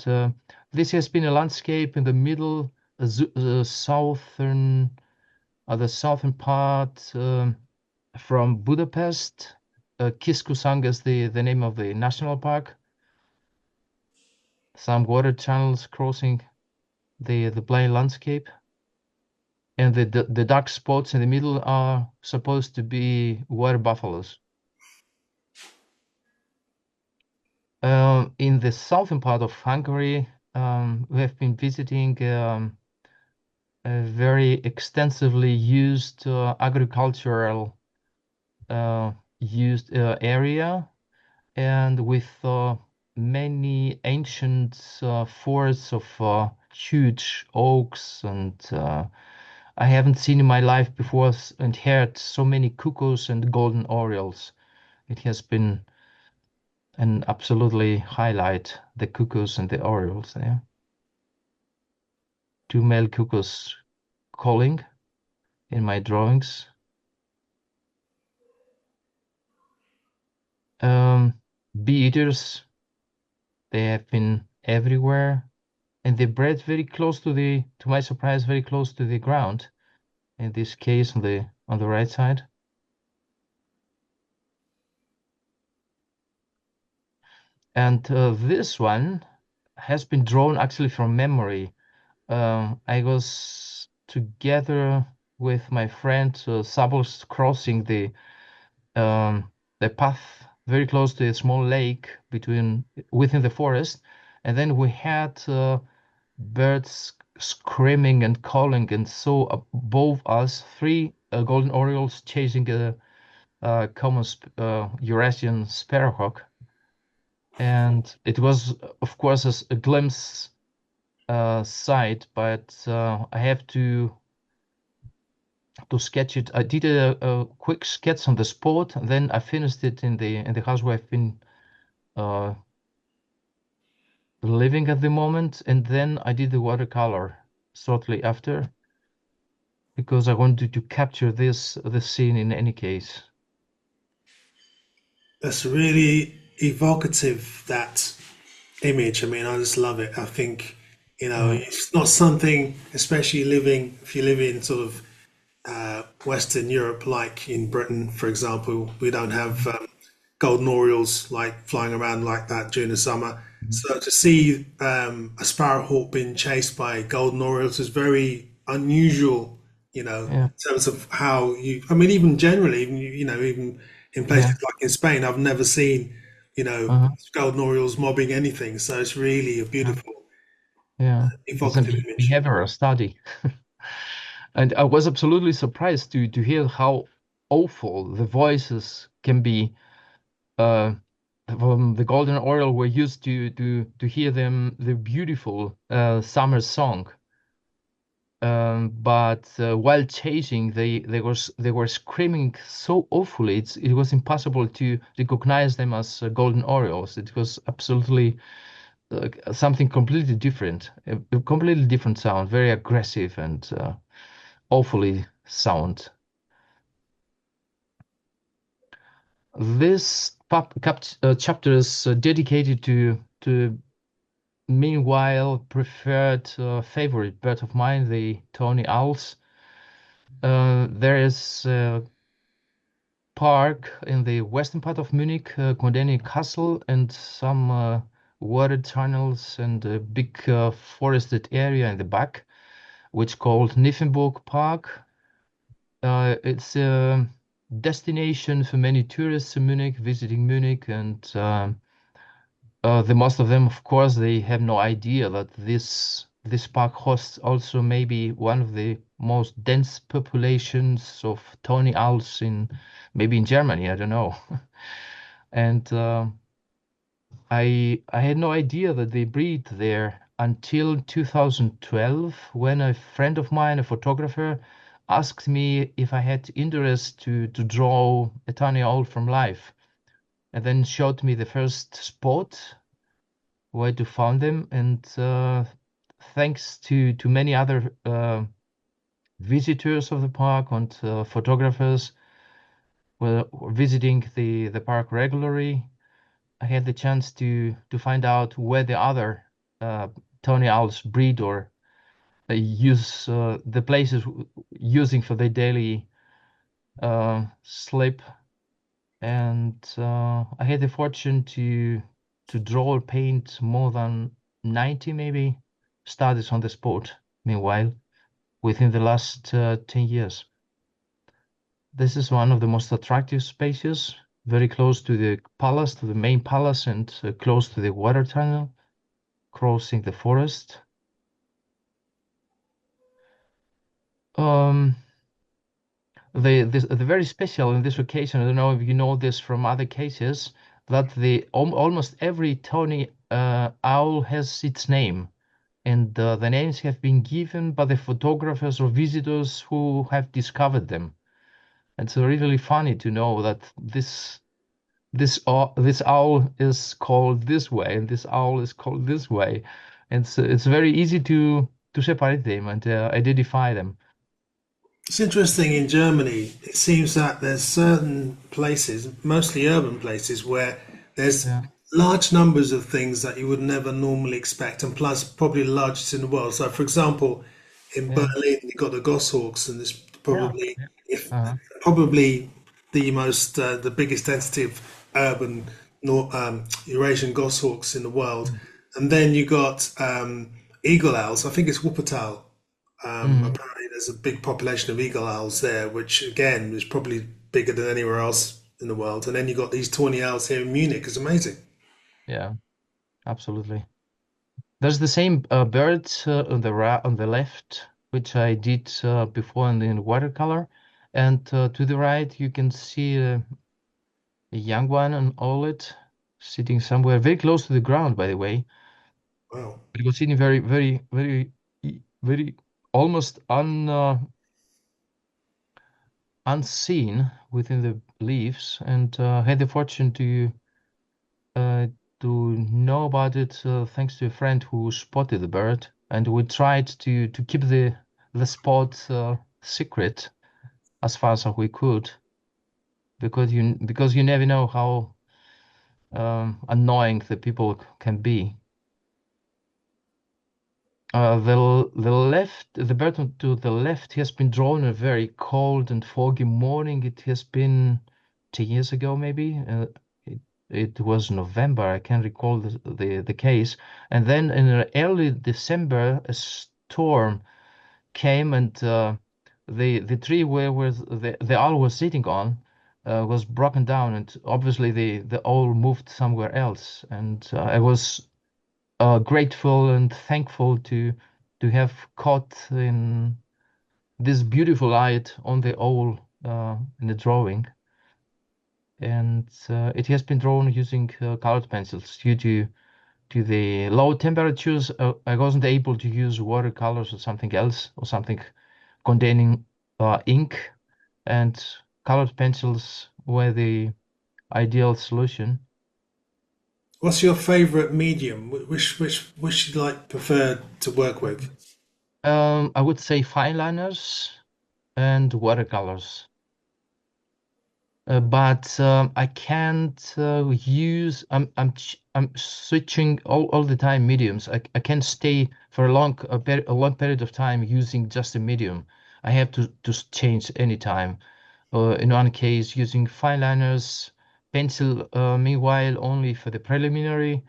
this has been a landscape in the middle, the southern part, from Budapest. Kiskusang is the name of the national park. Some water channels crossing the plain landscape, and the dark spots in the middle are supposed to be water buffaloes. In the southern part of Hungary, we have been visiting a very extensively used agricultural used area, and with many ancient forests of huge oaks, and I haven't seen in my life before and heard so many cuckoos and golden orioles. It has been an absolutely highlight, the cuckoos and the orioles there. Two male cuckoos calling in my drawings. Bee eaters, they have been everywhere, and they bred very close to my surprise, very close to the ground. In this case, on the right side. And this one has been drawn actually from memory. I was together with my friend Sables crossing the path very close to a small lake within the forest, and then we had birds screaming and calling, and so above us, three golden orioles chasing a common Eurasian sparrowhawk, and it was, of course, a glimpse sight, but I have to sketch it. I did a quick sketch on the spot, and then I finished it in the house where I've been living at the moment, and then I did the watercolor shortly after, because I wanted to capture the scene in any case. That's really evocative, that image. I mean, I just love it. I think, it's not something, especially if you live in sort of Western Europe, like in Britain, for example, we don't have golden orioles like flying around like that during the summer. So to see a sparrowhawk being chased by golden orioles is very unusual, Yeah. in terms of how I mean, even generally, even in places Yeah. like in Spain, I've never seen, Uh-huh. golden orioles mobbing anything. So it's really a Yeah. beautiful, Yeah. It's a evocative image. behavioral study. And I was absolutely surprised to hear how awful the voices can be. From the golden oriole, we're used to hear them, the beautiful summer song. But while chasing, they were screaming so awfully. It was impossible to recognize them as golden orioles. It was absolutely something completely different, a completely different sound, very aggressive and awfully sound. This chapter is dedicated to meanwhile preferred favorite bird of mine, the tawny owls. There is a park in the western part of Munich, Condeni Castle, and some water tunnels and a big forested area in the back, which called Nymphenburg Park. It's a destination for many tourists in Munich, visiting Munich, and the most of them, of course, they have no idea that this park hosts also maybe one of the most dense populations of tawny owls maybe in Germany. I don't know. And I had no idea that they breed there until 2012, when a friend of mine, a photographer, asked me if I had interest to draw a tawny owl from life, and then showed me the first spot where to find them. And thanks to many other visitors of the park and photographers were visiting the park regularly, I had the chance to find out where the other tawny owls breed or use the places using for their daily sleep. And I had the fortune to draw or paint more than 90 maybe studies on the spot, meanwhile, within the last 10 years. This is one of the most attractive spaces, very close to the palace, to the main palace, and close to the water tunnel, crossing the forest. The very special in this occasion, I don't know if you know this from other cases, that almost every tawny owl has its name, and the names have been given by the photographers or visitors who have discovered them. And it's really funny to know that this owl is called this way, and this owl is called this way. And so it's very easy to separate them and identify them. It's interesting in Germany, it seems that there's certain places, mostly urban places, where there's Yeah. large numbers of things that you would never normally expect, and plus probably the largest in the world. So, for example, in Yeah. Berlin, you've got the goshawks, and there's Yeah. probably, Yeah. if Uh-huh. probably the biggest density of urban Eurasian goshawks in the world. Mm. And then you got eagle owls. I think it's Wuppertal. Mm. Apparently, there's a big population of eagle owls there, which again is probably bigger than anywhere else in the world. And then you got these tawny owls here in Munich. It's amazing. Yeah, absolutely. There's the same bird on the left, which I did before in watercolor, and to the right you can see a young one, an owlet, sitting somewhere very close to the ground, by the way. Wow. But it was sitting very, very, very, very almost unseen within the leaves, and had the fortune uh, to know about it thanks to a friend who spotted the bird, and we tried to keep the spot secret as far as we could, because you never know how annoying the people can be. The bird to the left has been drawn on a very cold and foggy morning. It has been 10 years ago, maybe. It was November. I can't recall the case. And then in early December, a storm came, and the tree where the owl was sitting on was broken down, and obviously the owl moved somewhere else. And I was grateful and thankful to have caught in this beautiful light on the owl in the drawing. And it has been drawn using colored pencils due to the low temperatures. I wasn't able to use watercolors or something else, or something containing ink, and colored pencils were the ideal solution. What's your favorite medium? Which you like prefer to work with? I would say fine liners and watercolors. But I can't use. I'm switching all the time mediums. I can't stay for a long period of time using just a medium. I have to change anytime. In one case, using fine liners, pencil. Meanwhile, only for the preliminary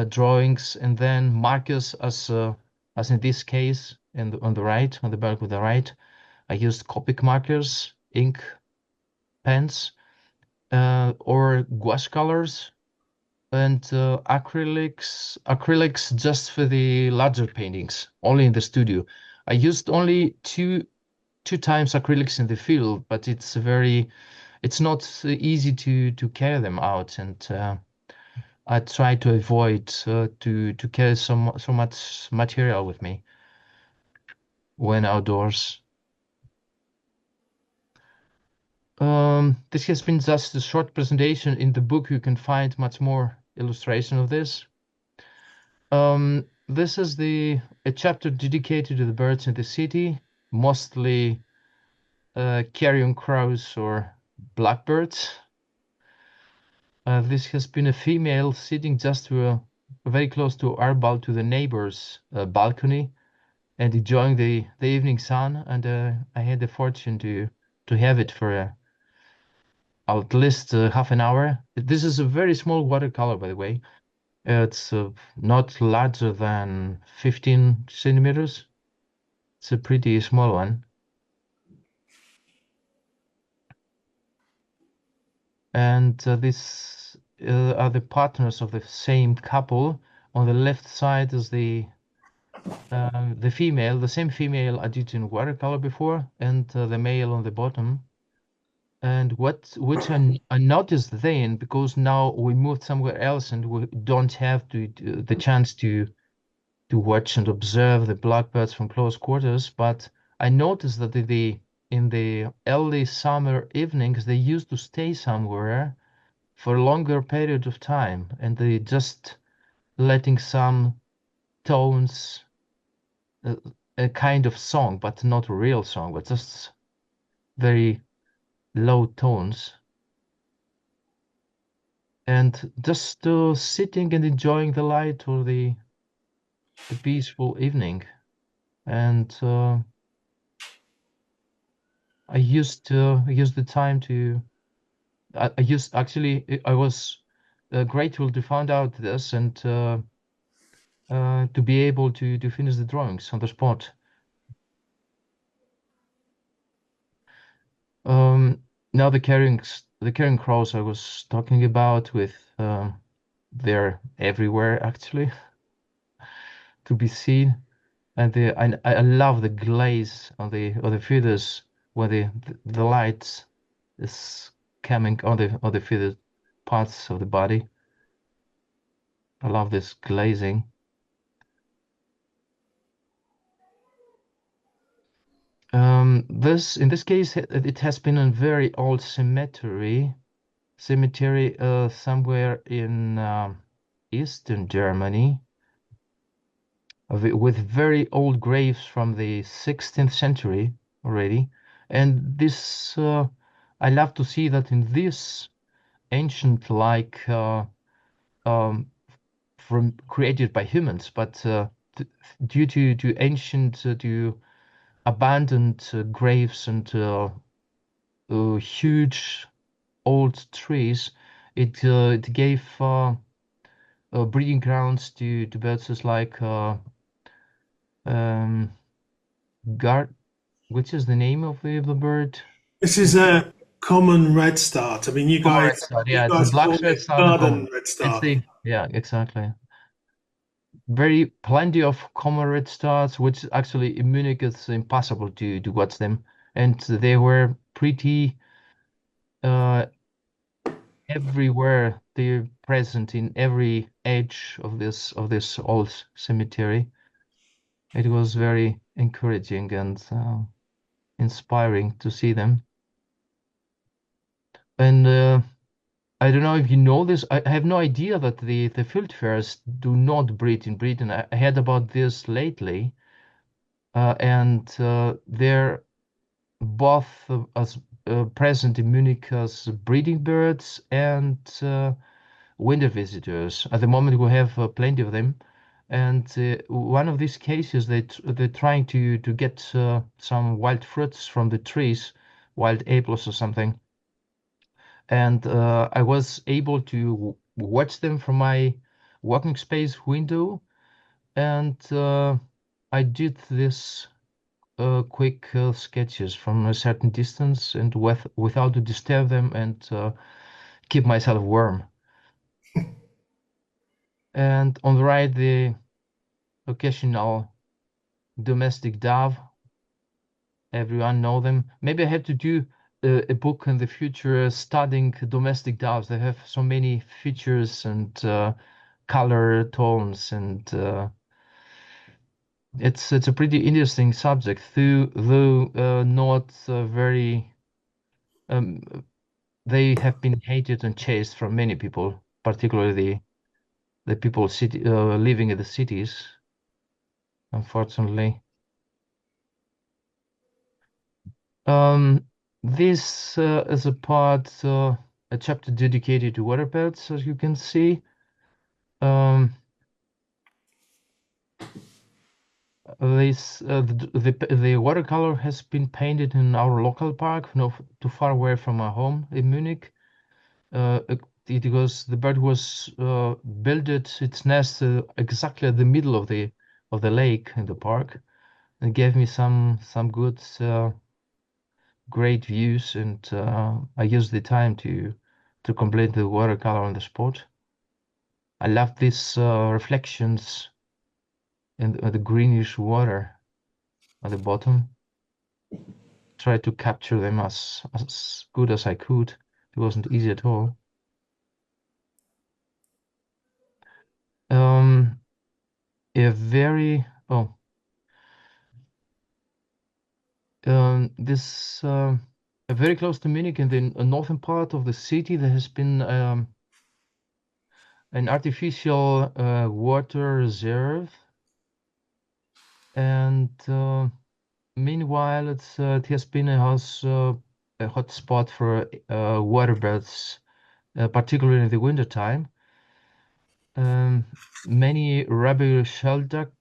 drawings, and then markers as in this case, and on the right, on the back of the right, I used Copic markers, ink pens, or gouache colors, and acrylics just for the larger paintings, only in the studio. I used only two times acrylics in the field, but it's not easy to carry them out, and I try to avoid to carry so much material with me when outdoors. This has been just a short presentation. In the book, you can find much more illustration of this. This is a chapter dedicated to the birds in the city, mostly carrion crows or blackbirds. This has been a female sitting just very close to to the neighbor's balcony, and enjoying the evening sun. And I had the fortune to have it for at least half an hour. This is a very small watercolor, by the way. It's not larger than 15 centimeters. It's a pretty small one. And these are the partners of the same couple. on the left side is the female, the same female I did in watercolor before, and the male on the bottom. And which I noticed then, because now we moved somewhere else and we don't have the chance to watch and observe the blackbirds from close quarters, but I noticed that in the early summer evenings they used to stay somewhere for a longer period of time, and they just letting some tones, a kind of song, but not a real song, but just very low tones, and just sitting and enjoying the light or the peaceful evening. And I used the time to. I used actually. I was grateful to find out this and to be able to finish the drawings on the spot. Now the carrying crows I was talking about with they're everywhere actually to be seen, and I love the glaze on the feathers where the light is coming on the feathered parts of the body. I love this glazing. In this case it has been a very old cemetery somewhere in Eastern Germany, with very old graves from the 16th century already. And this, I love to see that in this ancient, like from created by humans, but due to ancient, to abandoned graves and huge old trees, it gave breeding grounds to birds like um, guard. Which is the name of the bird? This is a common redstart. I mean, Common redstart. you Yeah, it's the guys black call it redstart and garden common. It's redstart. the yeah, exactly. Very plenty of common redstarts, which actually in Munich it's impossible to watch them, and they were pretty uh everywhere. They're present in every edge of this old cemetery. It was very encouraging and inspiring to see them. And I don't know if you know this. I have no idea that the fieldfares do not breed in Britain. I heard about this lately, and they're both as present in Munich as breeding birds and winter visitors. At the moment, we have plenty of them. And one of these cases, they're trying to get some wild fruits from the trees, wild apples or something. And I was able to watch them from my working space window, and I did this quick sketches from a certain distance and without to disturb them and keep myself warm. And on the right, the occasional domestic dove. Everyone know them. Maybe I have to do a book in the future studying domestic doves. They have so many features and color tones, and it's a pretty interesting subject, though not very. Um, they have been hated and chased from many people, particularly the people living in the cities, unfortunately. Um, this is a chapter dedicated to water pets, as you can see. Um, the watercolor has been painted in our local park, not too far away from our home in Munich. The bird was built its nest exactly at the middle of the lake in the park, and gave me some good great views, and I used the time to complete the watercolor on the spot. I love these reflections in the greenish water at the bottom. Tried to capture them as good as I could. It wasn't easy at all. A very this very close to Munich in the northern part of the city, there has been an artificial water reserve, and meanwhile it has been a hot spot for waterbirds, particularly in the wintertime. Many rabbit shelduck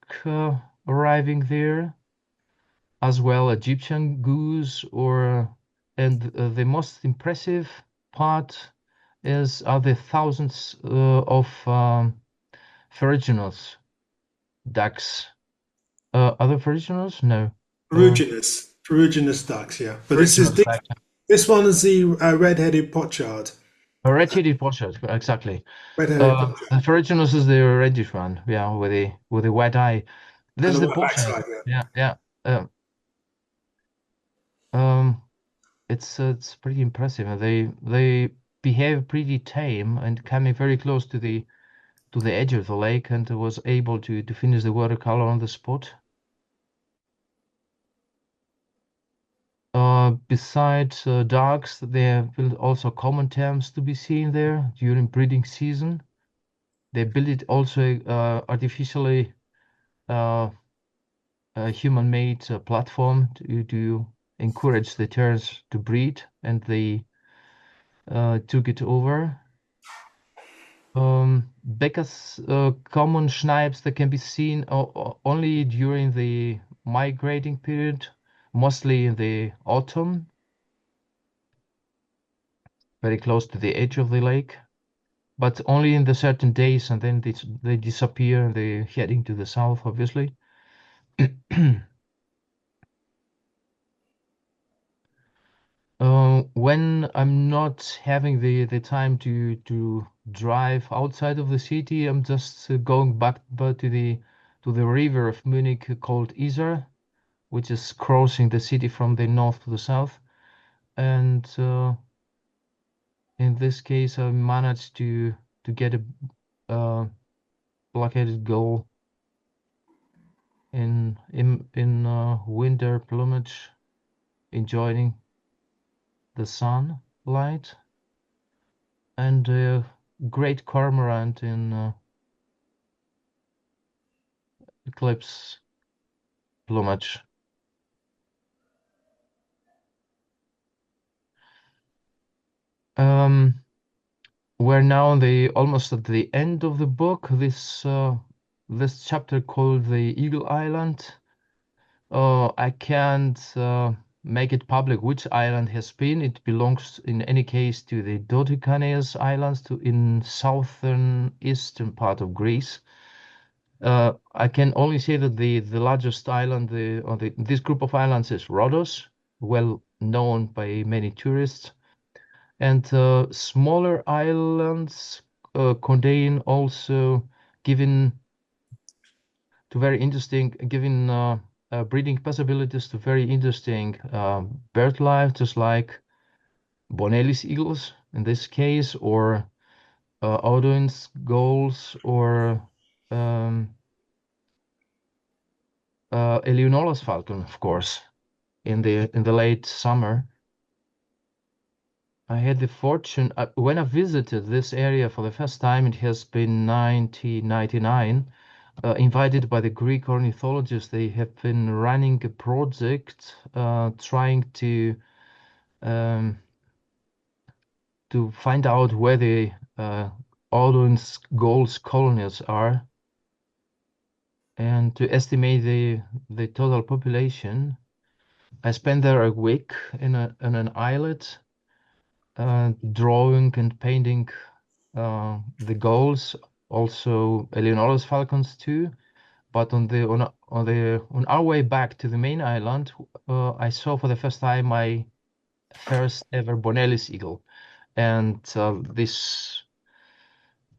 arriving there, as well Egyptian goose, and the most impressive part are the thousands of ferruginous ducks. Other ferruginous? No. Ferruginous ducks, yeah. But this one is the red-headed pochard. A red-headed pochard, exactly. Red-headed pochard. The ferruginous is the reddish one, yeah, with the white eye. This is the pochard. Yeah. It's pretty impressive. They behave pretty tame and coming very close to the edge of the lake, and was able to finish the watercolor on the spot. Besides ducks, there will also common terns to be seen there during breeding season. They built it also artificially a human-made platform to encourage the terns to breed, and they took it over. Becker's common snipes that can be seen only during the migrating period, mostly in the autumn, very close to the edge of the lake, but only in the certain days, and then they disappear and they're heading to the south, obviously. When I'm not having the time to drive outside of the city, I'm just going back to the river of Munich called Isar, which is crossing the city from the north to the south. And in this case, I managed to get a black-headed gull in winter plumage, enjoying the sunlight, and a great cormorant in eclipse plumage. We're now almost at the end of the book. This chapter called the Eagle Island. I can't make it public which island has been. It belongs in any case to the Dodecanese Islands, in southern eastern part of Greece. I can only say that the largest island this group of islands is Rhodos, well known by many tourists, and smaller islands contain also given breeding possibilities to very interesting bird life, just like Bonelli's eagles in this case, or Audouin's gulls, or Eleonora's falcon, of course, in the late summer. I had the fortune when I visited this area for the first time. It has been 1999. Invited by the Greek ornithologists, they have been running a project trying to find out where the Audouin's gulls colonies are, and to estimate the total population. I spent there a week in an islet, drawing and painting the gulls, also Eleonora's falcons too. But on our way back to the main island, I saw for the first time my first ever Bonelli's eagle, and this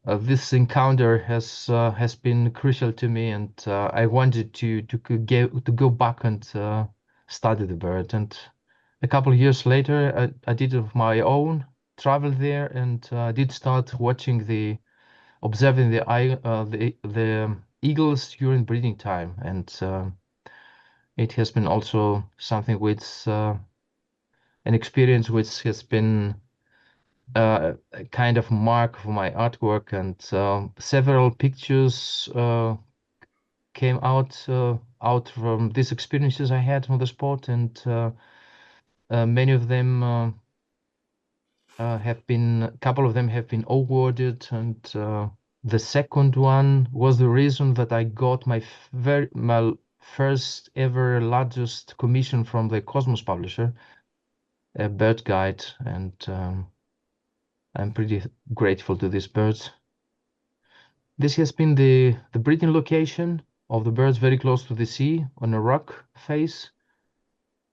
this encounter has been crucial to me, and I wanted to go back and study the bird. And a couple of years later, I did it of my own, traveled there, and did start observing the eagles during breeding time. And it has been also something which an experience which has been a kind of mark for my artwork, and several pictures came out from these experiences I had on the spot, and many of them a couple of them have been awarded, and the second one was the reason that I got my first ever largest commission from the Cosmos publisher, a bird guide, and I'm pretty grateful to these birds. This has been the breeding location of the birds, very close to the sea on a rock face,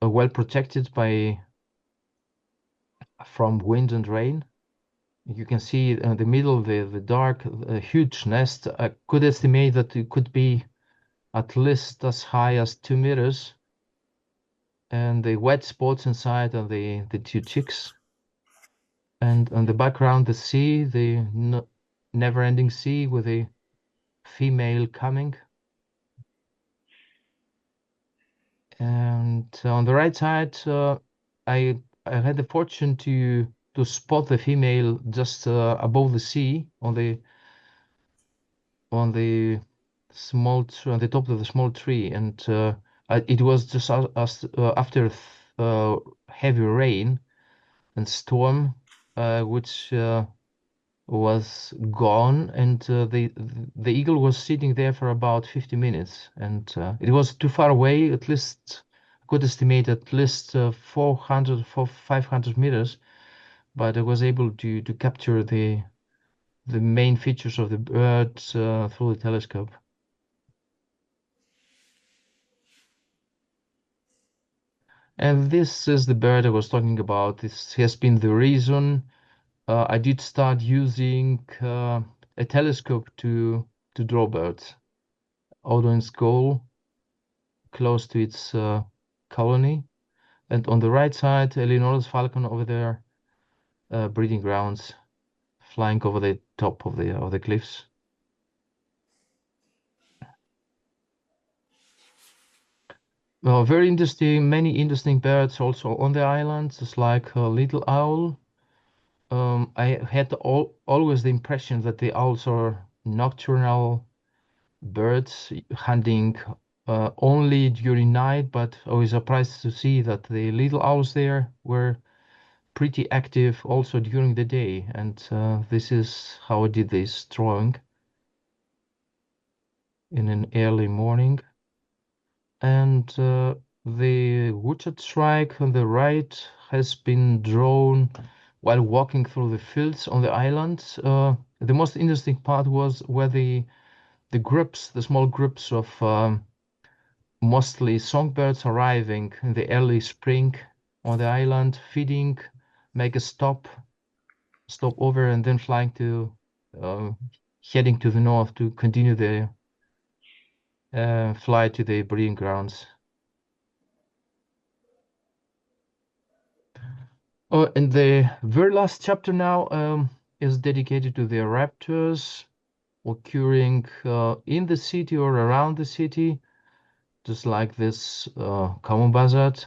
well protected from wind and rain. You can see in the middle the dark, huge nest. I could estimate that it could be at least as high as 2 meters. And the white spots inside are the two chicks. And on the background, the sea, the never-ending sea with a female coming. And on the right side, I had the fortune to spot the female just above the sea on the on the top of the small tree, and it was just after heavy rain and storm, which was gone, and the eagle was sitting there for about 50 minutes, and it was too far away. At least I could estimate at least 400 500 meters, but I was able to capture the main features of the bird through the telescope. And this is the bird I was talking about. This has been the reason I did start using a telescope to draw birds. Odin's goal, close to its colony, and on the right side, Eleanor's falcon over there, breeding grounds, flying over the top of the cliffs. Well, very interesting. Many interesting birds also on the island, just like a little owl. I had always the impression that the owls are nocturnal birds hunting only during night, but I was surprised to see that the little owls there were pretty active also during the day. And this is how I did this drawing in an early morning. And the woodchuck shrike on the right has been drawn while walking through the fields on the island. The most interesting part was where the small groups of mostly songbirds arriving in the early spring on the island, feeding, make a stop over, and then flying heading to the north to continue the flight to the breeding grounds. Oh, and the very last chapter now is dedicated to the raptors occurring in the city or around the city, just like this common buzzard,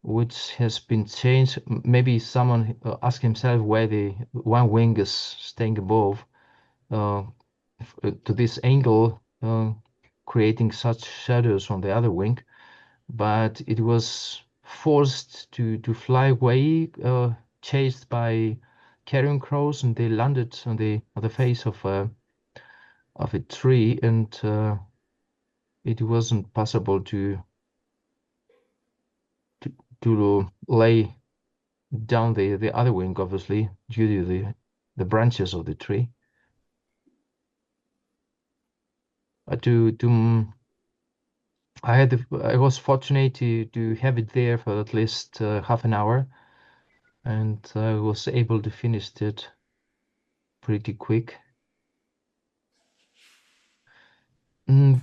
which has been changed. Maybe someone asked himself why the one wing is staying above to this angle, creating such shadows on the other wing, but it was forced to fly away, chased by carrion crows, and they landed on the face of a tree, and it wasn't possible to lay down the other wing, obviously, due to the branches of the tree. I was fortunate to have it there for at least half an hour, and I was able to finish it pretty quick. Common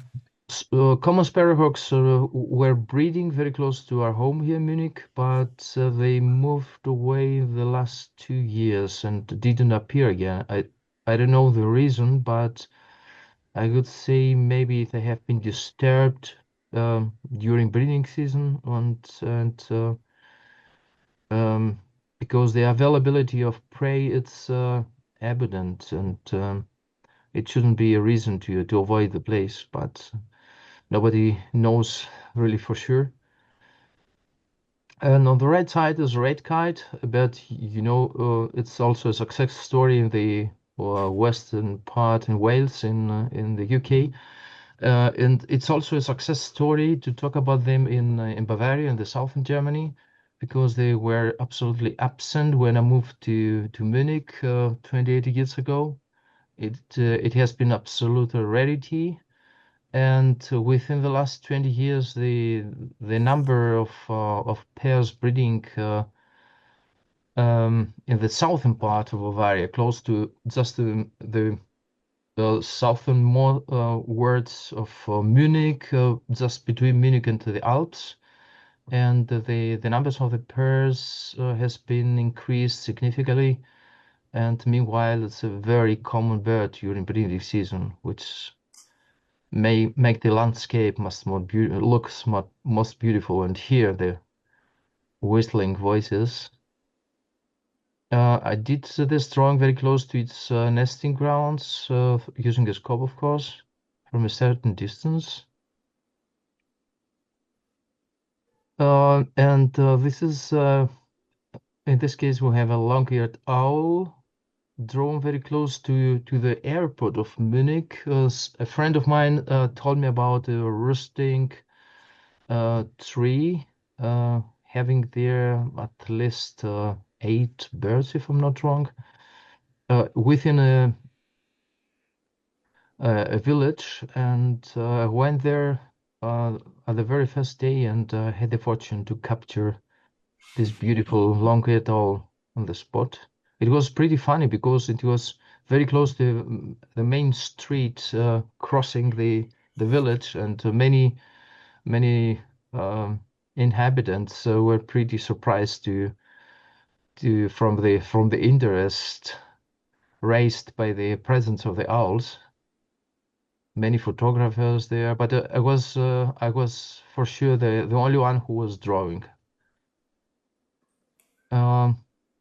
sparrowhawks were breeding very close to our home here in Munich, but they moved away the last 2 years and didn't appear again. I don't know the reason, but I would say maybe they have been disturbed during breeding season and because the availability of prey it's abundant and it shouldn't be a reason to avoid the place, but nobody knows really for sure. And on the right side is red kite, but it's also a success story in the western part in Wales in the UK. And it's also a success story to talk about them in Bavaria in the southern Germany, because they were absolutely absent when I moved to Munich 28 years ago. It has been absolute rarity, and within the last 20 years, the number of pairs breeding in the southern part of Bavaria, close to just the southern more words of Munich, just between Munich and the Alps, and the numbers of the pairs has been increased significantly. And meanwhile, it's a very common bird during breeding season, which may make the landscape most beautiful, and hear the whistling voices. I did this drawing very close to its nesting grounds, using a scope, of course, from a certain distance. And this is, in this case, we have a long-eared owl drawn very close to the airport of Munich. A friend of mine told me about a roosting tree having there at least 8 birds, if I'm not wrong, within a village, and I went there at the very first day and had the fortune to capture this beautiful long-eared owl on the spot. It was pretty funny because it was very close to the main street, crossing the village, and many inhabitants were pretty surprised from the interest raised by the presence of the owls. Many photographers there, but I was for sure the only one who was drawing.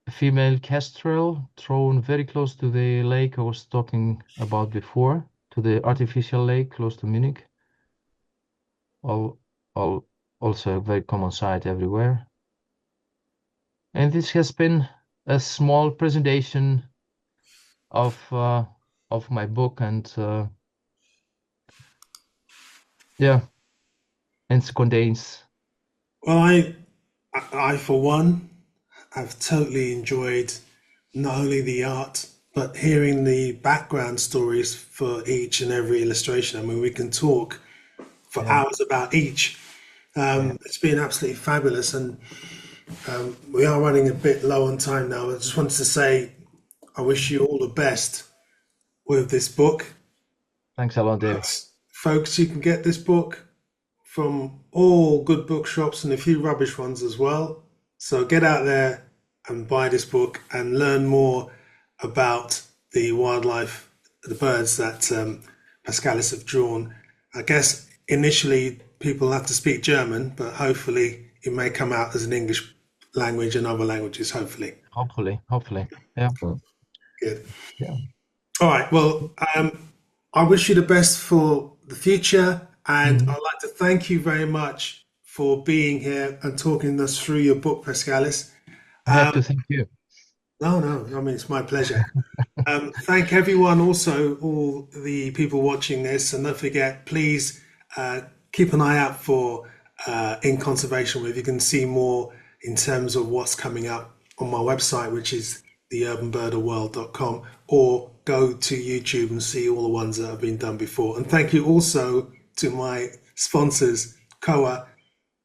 Female kestrel thrown very close to the lake I was talking about before, to the artificial lake close to Munich. All also a very common sight everywhere. And this has been a small presentation of my book, and yeah, and it contains. Well, I for one, have totally enjoyed not only the art, but hearing the background stories for each and every illustration. I mean, we can talk for Yeah, hours about each. yeah. It's been absolutely fabulous, and we are running a bit low on time now. I just wanted to say I wish you all the best with this book. Thanks a lot, David. Folks, you can get this book from all good bookshops and a few rubbish ones as well. So get out there and buy this book and learn more about the wildlife, the birds that Paschalis have drawn. I guess initially people have to speak German, but hopefully it may come out as an English language and other languages, hopefully. Hopefully. Yeah. Good. Yeah. All right. Well, I wish you the best for the future, and Mhm. I'd like to thank you very much for being here and talking us through your book, Paschalis. I have to thank you. No, I mean, it's my pleasure. Thank everyone, also all the people watching this, and don't forget, please keep an eye out for In Conservation, where you can see more in terms of what's coming up on my website, which is theurbanbirderworld.com, or go to YouTube and see all the ones that have been done before. And thank you also to my sponsors, Koa,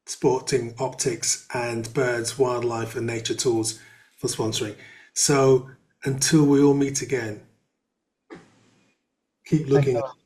Sporting Optics, and Birds, Wildlife and Nature Tools for sponsoring. So until we all meet again, keep Thanks looking a at lot.